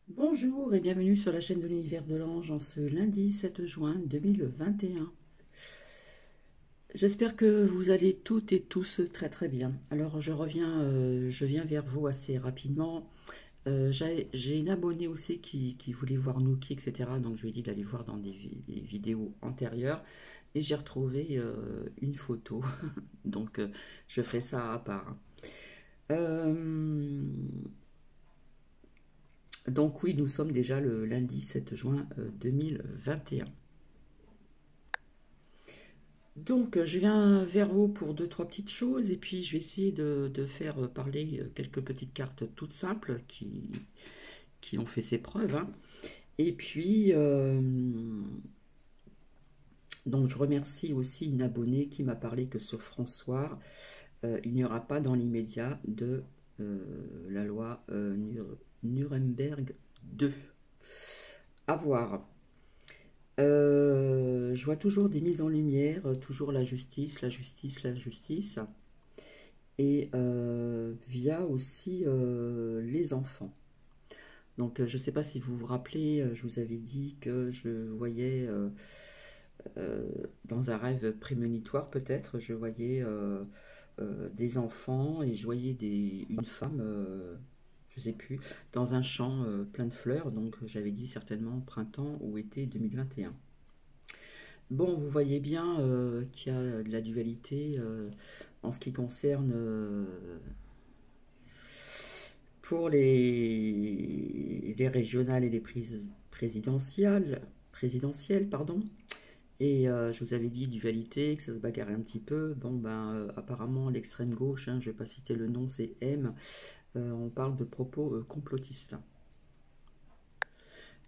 Bonjour et bienvenue sur la chaîne de l'Univers de l'Ange en ce lundi 7 juin 2021. J'espère que vous allez toutes et tous très très bien. Alors je viens vers vous assez rapidement. J'ai une abonnée aussi qui voulait voir Nookie, etc. Donc je lui ai dit d'aller voir dans des vidéos antérieures. Et j'ai retrouvé une photo. Donc je ferai ça à part. Euh, donc oui, nous sommes déjà le lundi 7 juin 2021. Donc, je viens vers vous pour deux, trois petites choses et puis je vais essayer de faire parler quelques petites cartes toutes simples qui ont fait ses preuves, hein. Et puis, donc je remercie aussi une abonnée qui m'a parlé que sur François, il n'y aura pas dans l'immédiat de la loi Nuremberg 2. À voir. Je vois toujours des mises en lumière, toujours la justice, la justice, la justice. Et via aussi les enfants. Donc je ne sais pas si vous vous rappelez, je vous avais dit que je voyais euh, dans un rêve prémonitoire peut-être, je voyais des enfants et je voyais une femme, je ne sais plus, dans un champ plein de fleurs, donc j'avais dit certainement printemps ou été 2021. Bon, vous voyez bien qu'il y a de la dualité en ce qui concerne pour les régionales et les présidentielles, pardon. Et je vous avais dit dualité, que ça se bagarrait un petit peu. Bon, ben, apparemment, l'extrême gauche, hein, je ne vais pas citer le nom, c'est M, on parle de propos complotistes.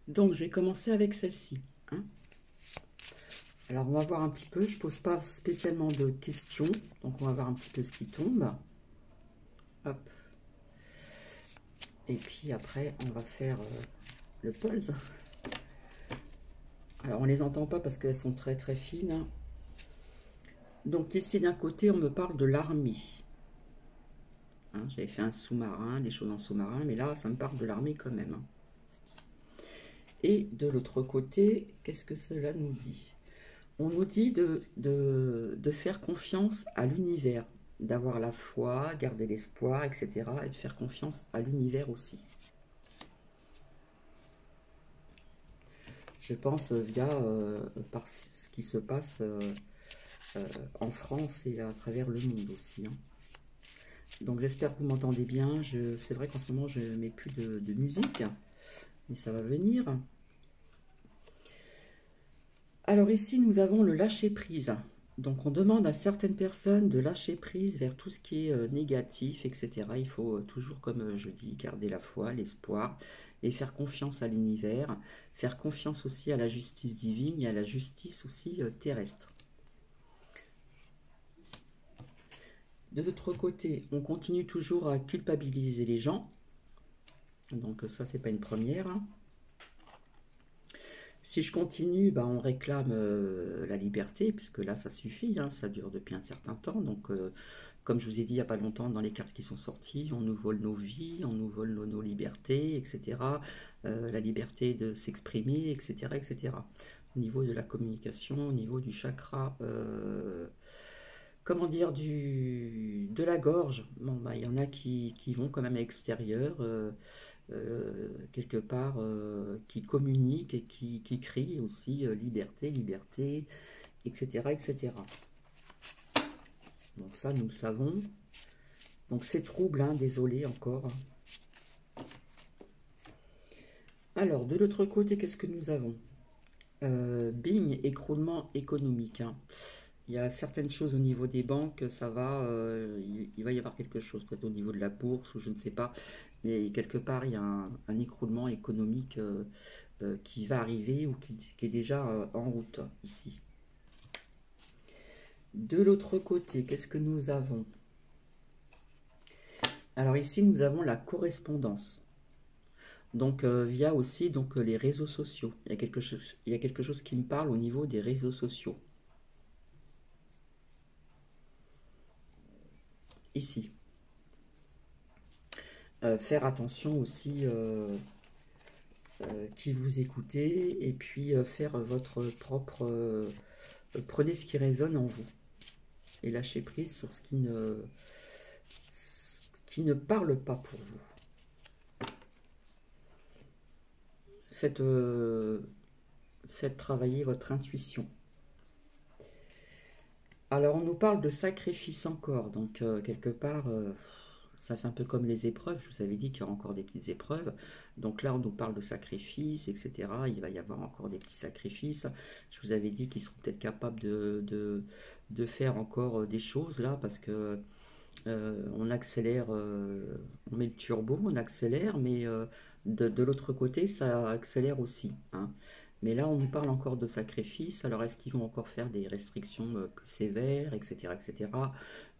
Donc, je vais commencer avec celle-ci, hein. Alors, on va voir un petit peu, je ne pose pas spécialement de questions, donc on va voir un petit peu ce qui tombe. Hop. Et puis après, on va faire le pulse. Alors, on les entend pas parce qu'elles sont très très fines. Donc ici, d'un côté, on me parle de l'armée. Hein, j'avais fait un sous-marin, des choses en sous-marin, mais là, ça me parle de l'armée quand même, hein. Et de l'autre côté, qu'est-ce que cela nous dit? On nous dit de faire confiance à l'univers, d'avoir la foi, garder l'espoir, etc. Et de faire confiance à l'univers aussi. Je pense via par ce qui se passe en France et à travers le monde aussi, hein. Donc j'espère que vous m'entendez bien. C'est vrai qu'en ce moment je ne mets plus de musique, mais ça va venir. Alors ici nous avons le lâcher prise. Donc on demande à certaines personnes de lâcher prise vers tout ce qui est négatif, etc. Il faut toujours, comme je dis, garder la foi, l'espoir et faire confiance à l'univers, faire confiance aussi à la justice divine et à la justice aussi terrestre. De l'autre côté, on continue toujours à culpabiliser les gens. Donc ça, c'est pas une première, hein. Si je continue, bah, on réclame la liberté, puisque là, ça suffit, hein, ça dure depuis un certain temps. Donc, comme je vous ai dit il n'y a pas longtemps, dans les cartes qui sont sorties, on nous vole nos vies, on nous vole nos libertés, etc. La liberté de s'exprimer, etc., etc. Au niveau de la communication, au niveau du chakra, comment dire, de la gorge. Bon, bah, il y en a qui vont quand même à l'extérieur, quelque part, qui communiquent et qui crient aussi liberté, liberté, etc., etc. Bon, ça, nous le savons. Donc, c'est trouble, hein, désolé encore. Alors, de l'autre côté, qu'est-ce que nous avons? Bing, écroulement économique, hein. Il y a certaines choses au niveau des banques, ça va, il va y avoir quelque chose, peut-être au niveau de la bourse ou je ne sais pas, mais quelque part il y a un écroulement économique qui va arriver ou qui est déjà en route ici. De l'autre côté, qu'est-ce que nous avons? Alors ici nous avons la correspondance. Donc via aussi donc, les réseaux sociaux. Il y a quelque chose qui me parle au niveau des réseaux sociaux. Ici. Faire attention aussi qui vous écoutez, et puis faire votre propre... prenez ce qui résonne en vous, et lâchez prise sur ce qui ne parle pas pour vous. Faites travailler votre intuition. Alors, on nous parle de sacrifice encore, donc quelque part, ça fait un peu comme les épreuves. Je vous avais dit qu'il y aura encore des petites épreuves. Donc là, on nous parle de sacrifice, etc. Il va y avoir encore des petits sacrifices. Je vous avais dit qu'ils seront peut-être capables de faire encore des choses là, parce que on accélère, on met le turbo, on accélère, mais de l'autre côté, ça accélère aussi, hein. Mais là, on nous parle encore de sacrifice. Alors, est-ce qu'ils vont encore faire des restrictions plus sévères, etc., etc.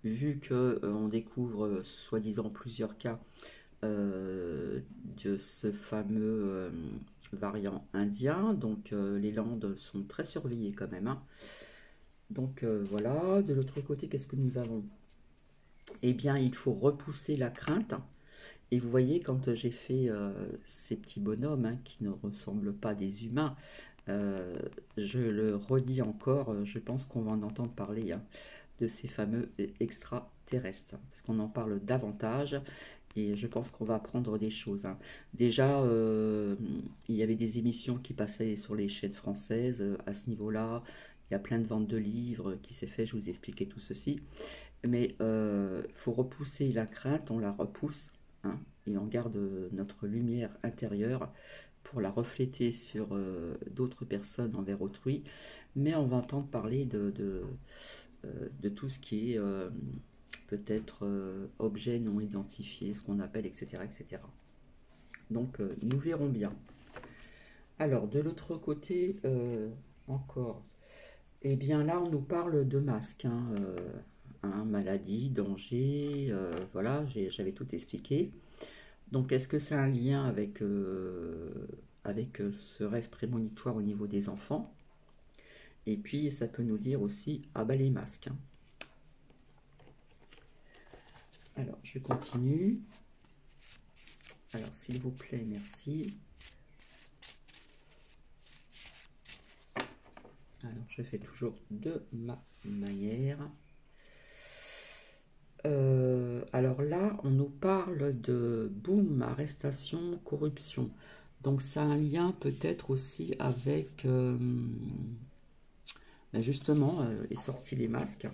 Vu que on découvre, soi-disant, plusieurs cas de ce fameux variant indien. Donc, les Landes sont très surveillées quand même, hein. Donc, voilà. De l'autre côté, qu'est-ce que nous avons? Eh bien, il faut repousser la crainte. Et vous voyez, quand j'ai fait ces petits bonhommes, hein, qui ne ressemblent pas à des humains, je le redis encore, je pense qu'on va en entendre parler, hein, de ces fameux extraterrestres, parce qu'on en parle davantage, et je pense qu'on va apprendre des choses, hein. Déjà, il y avait des émissions qui passaient sur les chaînes françaises à ce niveau-là. Il y a plein de ventes de livres qui s'est fait, je vous ai expliqué tout ceci. Mais faut repousser la crainte, on la repousse, hein, et on garde notre lumière intérieure pour la refléter sur d'autres personnes envers autrui. Mais on va entendre parler de tout ce qui est peut-être objet non identifié, ce qu'on appelle, etc., etc. Donc nous verrons bien. Alors de l'autre côté, encore, eh bien là on nous parle de masques, hein, maladie, danger, voilà, j'avais tout expliqué. Donc est-ce que c'est un lien avec, ce rêve prémonitoire au niveau des enfants? Et puis ça peut nous dire aussi, ah bah les masques, hein. Alors je continue. Alors s'il vous plaît, merci. Alors je fais toujours de ma manière. Alors là, on nous parle de boum, arrestation, corruption. Donc ça a un lien peut-être aussi avec, ben justement, est sorti les masques.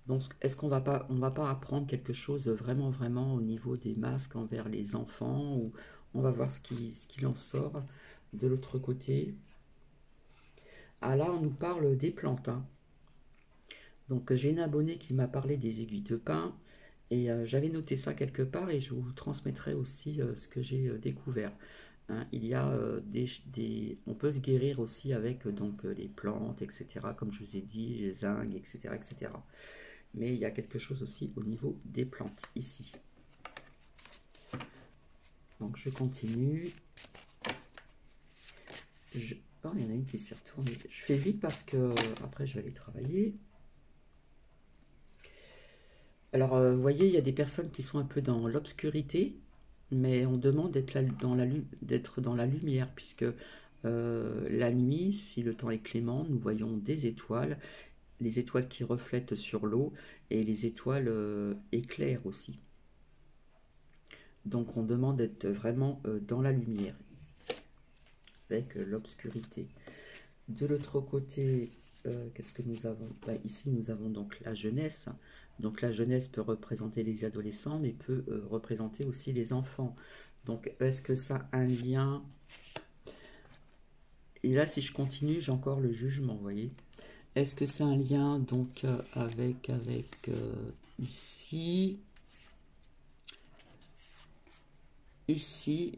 Donc est-ce qu'on va pas apprendre quelque chose vraiment, vraiment au niveau des masques envers les enfants, ou on va voir ce qu'il en sort de l'autre côté. Ah là, on nous parle des plantes, hein. Donc j'ai une abonnée qui m'a parlé des aiguilles de pin, et j'avais noté ça quelque part, et je vous transmettrai aussi ce que j'ai découvert, hein. Il y a on peut se guérir aussi avec donc les plantes, etc. Comme je vous ai dit, les zinc, etc., etc. Mais il y a quelque chose aussi au niveau des plantes ici. Donc je continue. Oh, il y en a une qui s'est retournée. Je fais vite parce que après je vais aller travailler. Alors, vous voyez, il y a des personnes qui sont un peu dans l'obscurité, mais on demande d'être dans la lumière, puisque la nuit, si le temps est clément, nous voyons des étoiles, les étoiles qui reflètent sur l'eau, et les étoiles éclairent aussi. Donc, on demande d'être vraiment dans la lumière, avec l'obscurité. De l'autre côté, qu'est-ce que nous avons? Ici, nous avons donc la jeunesse. Donc la jeunesse peut représenter les adolescents, mais peut représenter aussi les enfants. Donc est-ce que ça a un lien? Et là, si je continue, j'ai encore le jugement, vous voyez. Est-ce que c'est un lien donc avec ici, ici,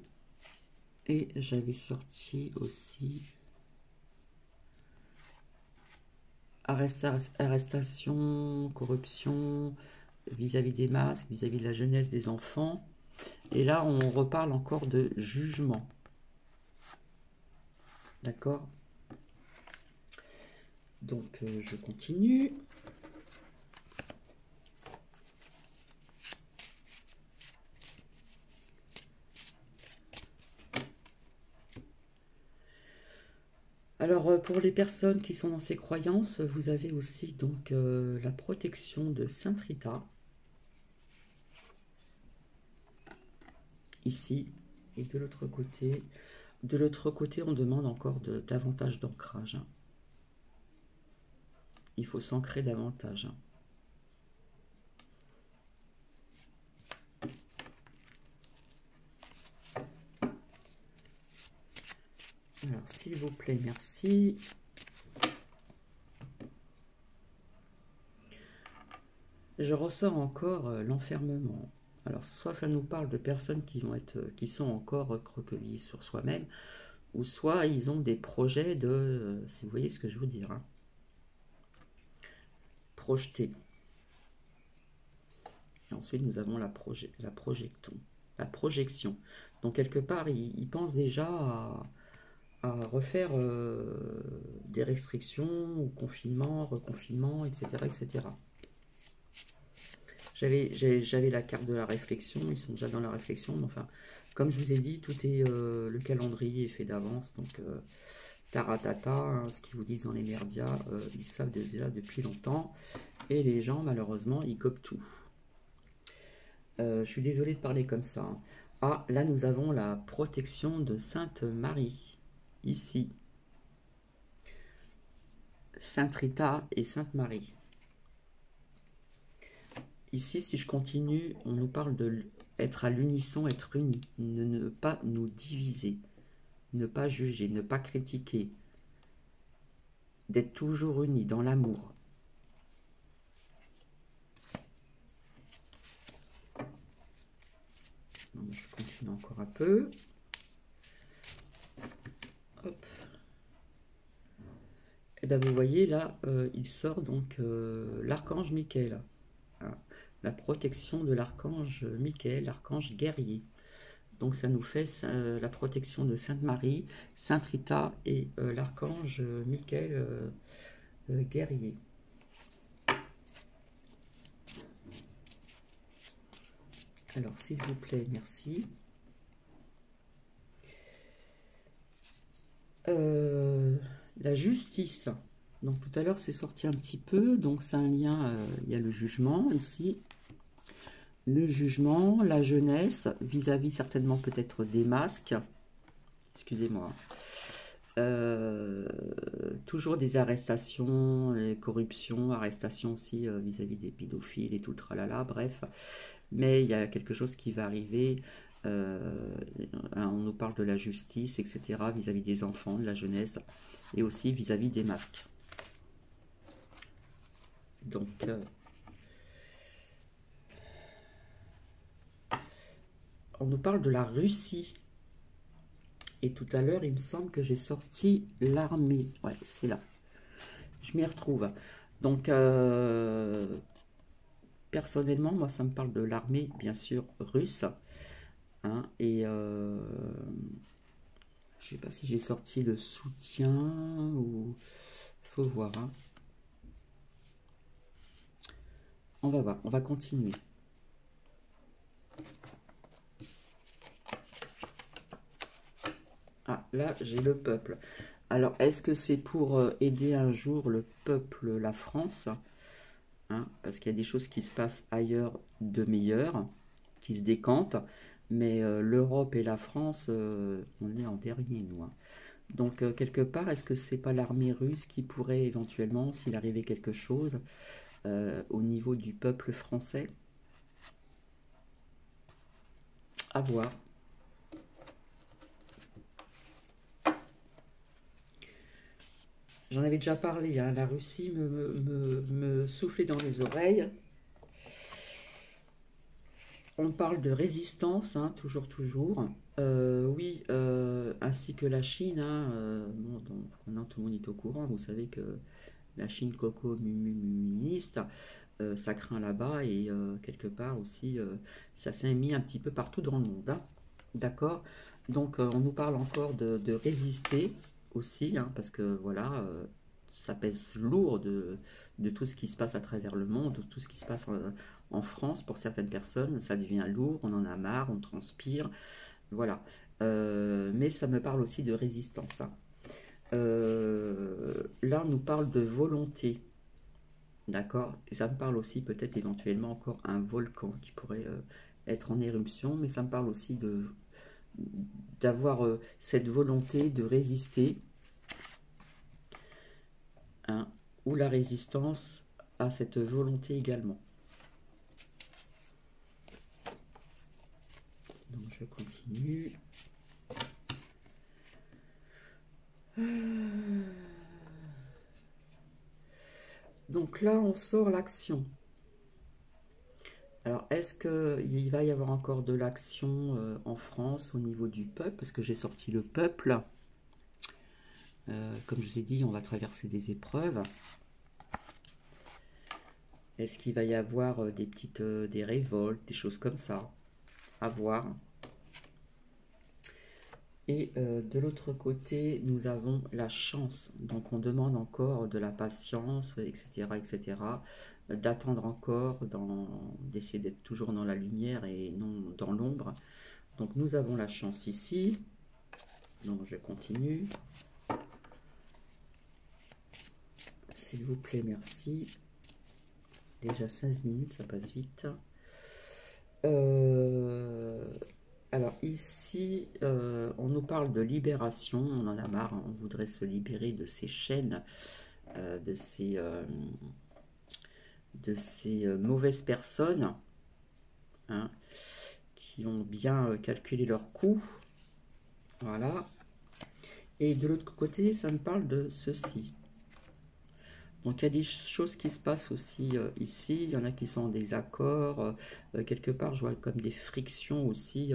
et j'avais sorti aussi arrestation, corruption, vis-à-vis des masques, vis-à-vis de la jeunesse, des enfants. Et là, on reparle encore de jugement. D'accord? Donc, je continue. Alors, pour les personnes qui sont dans ces croyances, vous avez aussi donc la protection de Sainte Rita, ici, et de l'autre côté. De l'autre côté, on demande encore davantage d'ancrage, hein. Il faut s'ancrer davantage, hein. Alors, s'il vous plaît, merci. Je ressors encore l'enfermement. Alors, soit ça nous parle de personnes qui sont encore recroquevillées sur soi-même, ou soit ils ont des projets de, si vous voyez ce que je veux dire, hein, projeter. Et ensuite, nous avons la projection. Donc, quelque part, ils pensent déjà à refaire des restrictions, ou confinement, reconfinement, etc., etc. J'avais la carte de la réflexion, ils sont déjà dans la réflexion, mais enfin, comme je vous ai dit, tout est, le calendrier est fait d'avance, donc taratata, hein, ce qu'ils vous disent dans les merdias, ils savent déjà depuis longtemps, et les gens, malheureusement, ils copient tout. Je suis désolée de parler comme ça, hein. Ah, là, nous avons la protection de Sainte Marie, ici. Sainte Rita et Sainte Marie. Ici, si je continue, on nous parle de être à l'unisson, être unis, ne pas nous diviser, ne pas juger, ne pas critiquer, d'être toujours unis dans l'amour. Je continue encore un peu. Hop. Et bien vous voyez là, il sort donc l'archange Michael. Hein, la protection de l'archange Michael, l'archange guerrier. Donc ça nous fait la protection de Sainte Marie, Sainte Rita et l'archange Michael guerrier. Alors s'il vous plaît, merci. La justice. Donc tout à l'heure c'est sorti un petit peu, donc c'est un lien, il y a le jugement ici. Le jugement, la jeunesse, vis-à-vis certainement peut-être des masques. Excusez-moi. Toujours des arrestations, les corruptions, arrestations aussi vis-à-vis des pédophiles et tout le tralala, bref. Mais il y a quelque chose qui va arriver. On nous parle de la justice, etc., vis-à-vis des enfants, de la jeunesse, et aussi vis-à-vis des masques. Donc, on nous parle de la Russie. Et tout à l'heure, il me semble que j'ai sorti l'armée. Ouais, c'est là. Je m'y retrouve. Donc, personnellement, moi, ça me parle de l'armée, bien sûr, russe. Hein, et je sais pas si j'ai sorti le soutien ou... Faut voir. Hein. On va voir, on va continuer. Ah, là, j'ai le peuple. Alors, est-ce que c'est pour aider un jour le peuple, la France, hein, parce qu'il y a des choses qui se passent ailleurs de meilleures, qui se décantent, mais l'Europe et la France, on est en dernier, nous. Hein. Donc, quelque part, est-ce que c'est pas l'armée russe qui pourrait éventuellement, s'il arrivait quelque chose, au niveau du peuple français? À voir. J'en avais déjà parlé, hein, la Russie me soufflait dans les oreilles. On parle de résistance, hein, toujours, toujours. Oui, ainsi que la Chine. Hein, bon, donc, maintenant, tout le monde est au courant. Vous savez que la Chine communiste, ça craint là-bas. Et quelque part aussi, ça s'est mis un petit peu partout dans le monde. Hein, d'accord. Donc, on nous parle encore de résister aussi. Hein, parce que, voilà, ça pèse lourd de tout ce qui se passe à travers le monde, de tout ce qui se passe en France. Pour certaines personnes, ça devient lourd, on en a marre, on transpire, voilà. Mais ça me parle aussi de résistance. Hein. là, on nous parle de volonté. D'accord? Et ça me parle aussi peut-être éventuellement encore un volcan qui pourrait être en éruption, mais ça me parle aussi d'avoir cette volonté de résister, hein, ou la résistance à cette volonté également. Donc je continue. Donc là, on sort l'action. Alors, est-ce qu'il va y avoir encore de l'action en France au niveau du peuple? Parce que j'ai sorti le peuple. Comme je vous ai dit, on va traverser des épreuves. Est-ce qu'il va y avoir des révoltes, des choses comme ça? À voir. Et de l'autre côté, nous avons la chance. Donc on demande encore de la patience, etc., etc., d'attendre encore, d'essayer d'être toujours dans la lumière et non dans l'ombre. Donc nous avons la chance ici. Donc je continue. S'il vous plaît, merci. Déjà 16 minutes, ça passe vite. Alors ici, on nous parle de libération, on en a marre, hein, on voudrait se libérer de ces chaînes, de ces mauvaises personnes, hein, qui ont bien calculé leurs coûts. Voilà. Et de l'autre côté, ça me parle de ceci. Donc il y a des choses qui se passent aussi ici, il y en a qui sont en désaccord, quelque part je vois comme des frictions aussi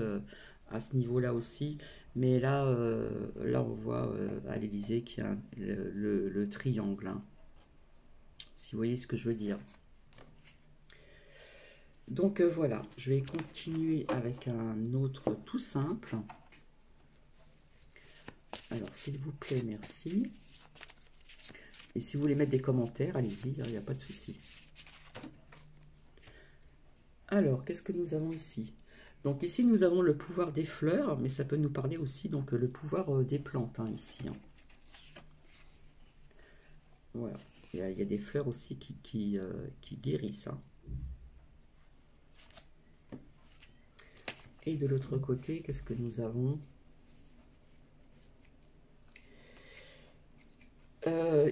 à ce niveau-là aussi, mais là, là on voit à l'Élysée qu'il y a le triangle, hein, si vous voyez ce que je veux dire. Donc voilà, je vais continuer avec un autre tout simple. Alors s'il vous plaît, merci. Et si vous voulez mettre des commentaires, allez-y, il n'y a pas de souci. Alors, qu'est-ce que nous avons ici? Donc ici, nous avons le pouvoir des fleurs, mais ça peut nous parler aussi donc le pouvoir des plantes, hein, ici. Hein. Voilà, il y a des fleurs aussi qui guérissent. Hein. Et de l'autre côté, qu'est-ce que nous avons?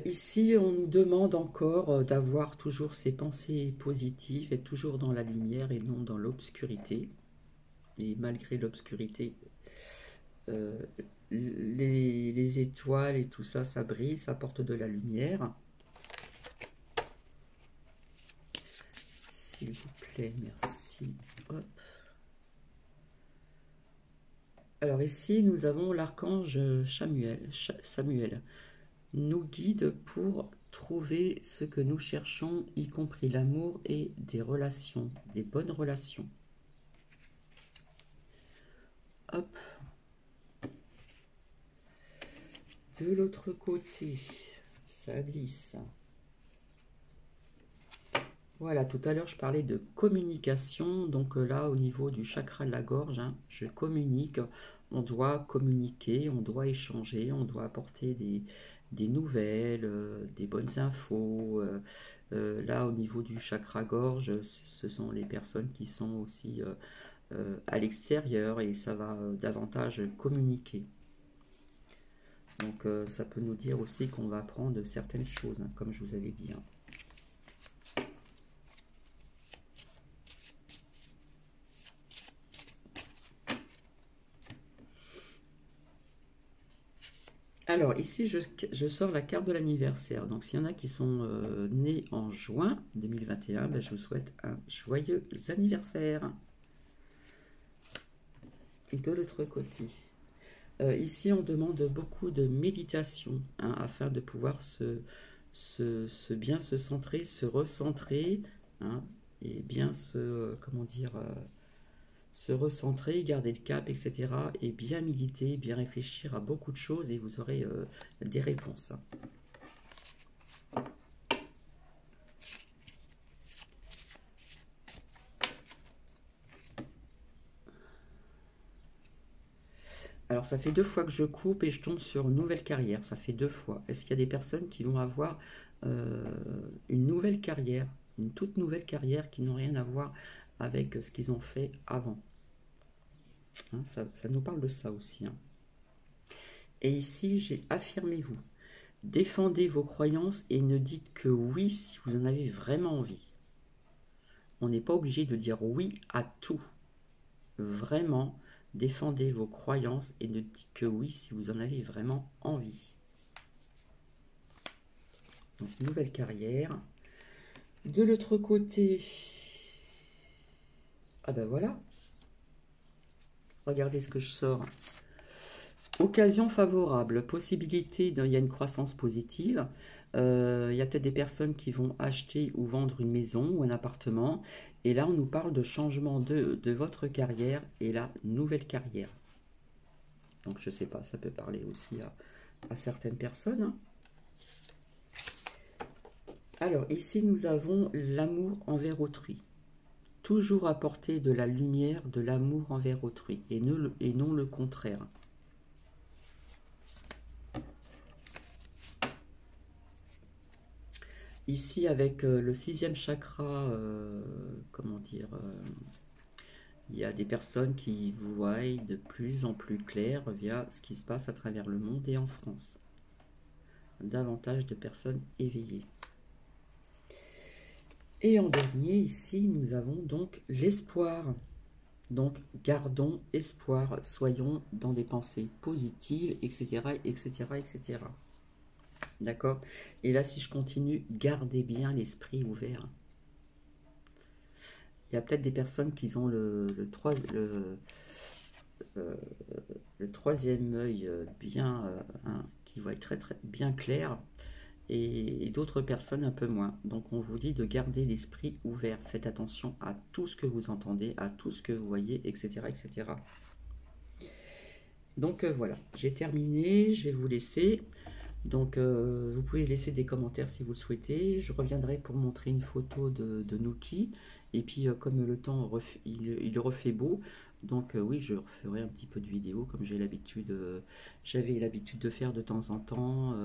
Ici, on nous demande encore d'avoir toujours ces pensées positives, et toujours dans la lumière et non dans l'obscurité. Et malgré l'obscurité, euh, les étoiles et tout ça, ça brille, ça apporte de la lumière. S'il vous plaît, merci. Hop. Alors ici, nous avons l'archange Samuel. Nous guide pour trouver ce que nous cherchons, y compris l'amour et des relations, des bonnes relations. Hop. De l'autre côté, ça glisse. Voilà, tout à l'heure, je parlais de communication. Donc là, au niveau du chakra de la gorge, hein, je communique. On doit communiquer, on doit échanger, on doit apporter des nouvelles, des bonnes infos. Là, au niveau du chakra gorge, ce sont les personnes qui sont aussi à l'extérieur et ça va davantage communiquer. Donc ça peut nous dire aussi qu'on va apprendre certaines choses, hein, comme je vous avais dit. Hein. Alors ici, je sors la carte de l'anniversaire. Donc s'il y en a qui sont nés en juin 2021, ben, je vous souhaite un joyeux anniversaire. Et de l'autre côté, ici on demande beaucoup de méditation, hein, afin de pouvoir bien se centrer, se recentrer, hein, et bien comment dire, se recentrer, garder le cap, etc. Et bien méditer, bien réfléchir à beaucoup de choses et vous aurez des réponses. Alors, ça fait 2 fois que je coupe et je tombe sur une nouvelle carrière. Ça fait 2 fois. Est-ce qu'il y a des personnes qui vont avoir euh, une nouvelle carrière, une toute nouvelle carrière qui n'ont rien à voir avec ce qu'ils ont fait avant? Hein, ça nous parle de ça aussi. Hein. Et ici, j'ai affirmez-vous. Défendez vos croyances et ne dites que oui si vous en avez vraiment envie. On n'est pas obligé de dire oui à tout. Vraiment, défendez vos croyances et ne dites que oui si vous en avez vraiment envie. Donc, nouvelle carrière. De l'autre côté, ah ben voilà, regardez ce que je sors. Occasion favorable, possibilité, il y a une croissance positive. Il y a peut-être des personnes qui vont acheter ou vendre une maison ou un appartement. Et là, on nous parle de changement de votre carrière et la nouvelle carrière. Donc, je ne sais pas, ça peut parler aussi à certaines personnes. Hein. Alors, ici, nous avons l'amour envers autrui. Toujours apporter de la lumière, de l'amour envers autrui, et non le contraire. Ici, avec le 6e chakra, comment dire, il y a des personnes qui voient de plus en plus clair via ce qui se passe à travers le monde et en France. Davantage de personnes éveillées. Et en dernier, ici, nous avons donc l'espoir. Donc, gardons espoir, soyons dans des pensées positives, etc., etc., etc. D'accord? Et là, si je continue, gardez bien l'esprit ouvert. Il y a peut-être des personnes qui ont le troisième œil bien, qui va être très, très bien clair, et d'autres personnes un peu moins. Donc, on vous dit de garder l'esprit ouvert. Faites attention à tout ce que vous entendez, à tout ce que vous voyez, etc., etc. Donc, voilà, j'ai terminé. Je vais vous laisser. Donc, vous pouvez laisser des commentaires si vous le souhaitez. Je reviendrai pour montrer une photo de Nuki. Et puis, comme le temps, il refait beau. Donc, oui, je referai un petit peu de vidéos comme j'avais l'habitude de faire de temps en temps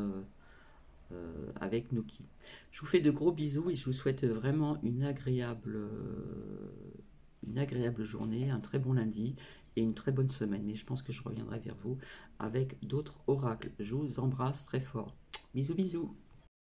avec Nuki. Je vous fais de gros bisous et je vous souhaite vraiment une agréable journée, un très bon lundi et une très bonne semaine. Mais je pense que je reviendrai vers vous avec d'autres oracles. Je vous embrasse très fort. Bisous, bisous.